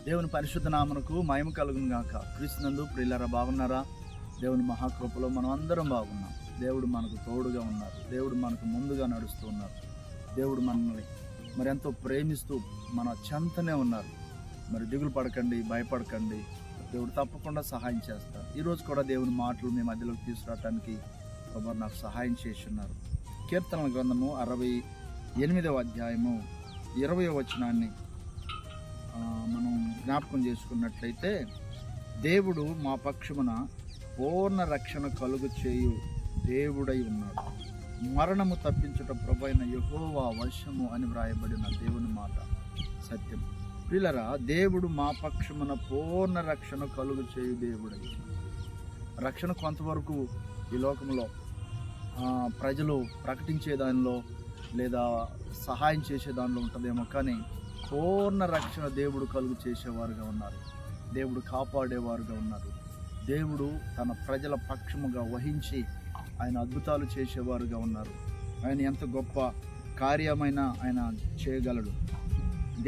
దేవుని పరిశుద్ధ నామమునకు మహిమ కలుగును గాక. క్రీస్తునందు ప్రియులారా, బాగున్నారా? దేవుని మహాకృపలో మనం అందరం బాగున్నాం. దేవుడు మనకు తోడుగా ఉన్నారు. దేవుడు మనకు ముందుగా నడుస్తూ ఉన్నారు. దేవుడు మనల్ని మరి ఎంతో ప్రేమిస్తూ మన చెంతనే ఉన్నారు. మరి దిగులు పడకండి, భయపడకండి. దేవుడు తప్పకుండా సహాయం చేస్తారు. ఈరోజు కూడా దేవుని మాటలు మీ మధ్యలోకి తీసుకురావడానికి ప్రభు నాకు సహాయం చేసి ఉన్నారు. కీర్తనల గ్రంథము 68వ అధ్యాయము 20వ వచనాన్ని మనం జ్ఞాపకం చేసుకున్నట్లయితే, దేవుడు మా పక్షమున పూర్ణ రక్షణ కలుగు చేయు దేవుడై ఉన్నాడు. మరణము తప్పించుట ప్రభువైన యెహోవా వశము అని వ్రాయబడిన దేవుని మాట సత్యం. ప్రియులారా, దేవుడు మా పక్షమున పూర్ణ రక్షణ కలుగు చేయు దేవుడై. రక్షణ కొంతవరకు ఈ లోకంలో ప్రజలు ప్రకటించే దానిలో లేదా సహాయం చేసే దానిలో ఉంటుందేమో, కానీ పూర్ణ రక్షణ దేవుడు కలుగు చేసేవారుగా ఉన్నారు. దేవుడు కాపాడేవారుగా ఉన్నారు. దేవుడు తన ప్రజల పక్షముగా వహించి ఆయన అద్భుతాలు చేసేవారుగా ఉన్నారు. ఆయన ఎంత గొప్ప కార్యమైన ఆయన చేయగలడు.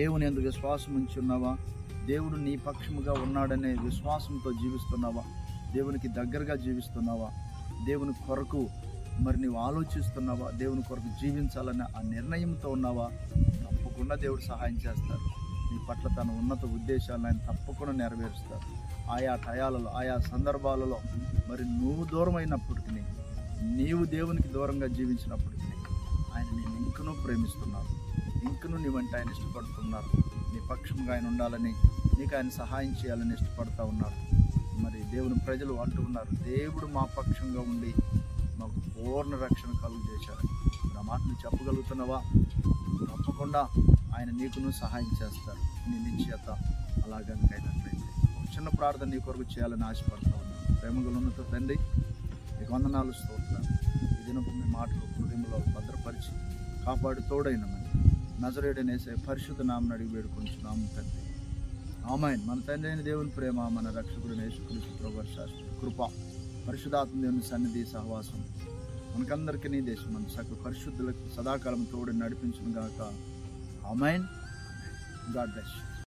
దేవుని యందు విశ్వాసం ఉంచి ఉన్నావా? దేవుడు నీ పక్షముగా ఉన్నాడనే విశ్వాసంతో జీవిస్తున్నావా? దేవునికి దగ్గరగా జీవిస్తున్నావా? దేవుని కొరకు మరి నీవు ఆలోచిస్తున్నావా? దేవుని కొరకు జీవించాలనే ఆ నిర్ణయంతో ఉన్నావా? తప్పకుండా దేవుడు సహాయం చేస్తారు. నీ పట్ల తన ఉన్నత ఉద్దేశాలను ఆయన తప్పకుండా నెరవేరుస్తారు. ఆయా టయాలలో, ఆయా సందర్భాలలో మరి నువ్వు దూరమైనప్పటికీ, నీవు దేవునికి దూరంగా జీవించినప్పటికీ ఆయన నేను ఇంకనూ ప్రేమిస్తున్నారు. ఇంకనూ నీవంటే ఆయన ఇష్టపడుతున్నారు. నీ పక్షంగా ఆయన ఉండాలని, నీకు ఆయన సహాయం చేయాలని ఇష్టపడతా ఉన్నారు. మరి దేవుని ప్రజలు అంటూ ఉన్నారు, దేవుడు మా పక్షంగా ఉండి మాకు పూర్ణ రక్షణ కలుగు చేశారు. ఆ మాటను చెప్పగలుగుతున్నావా? తప్పకుండా ఆయన నీకును సహాయం చేస్తారు. నీ నిశ్చయత అలాగనికైనట్లయితే ఒక చిన్న ప్రార్థన నీ కొరకు చేయాలని ఆశపడతా ఉన్నాను. ప్రేమగలున్నతో తండ్రి, నీకు వందనాలు, స్తోత్రాలు. ఈ దినపు మీ మాటలు హృదయంలో భద్రపరిచి కాపాడు తోడైనమని నజరేయుడైన యేసయ్య పరిశుద్ధ నామమున అడిగి వేడుకొంచున్నాము తండ్రి. ఆమేన్. మన తండ్రి అయిన దేవుని ప్రేమ, మన రక్షకుడైన యేసుక్రీస్తు ప్రభువు శాశ్వత కృప, పరిశుద్ధాత్మ దేవుని సన్నిధి సహవాసం మనకందరికీ నీ దేశం మన సకల పరిశుద్ధులకు సదాకాలం తోడు నడిపించును గాక. ఆమేన్. God bless you.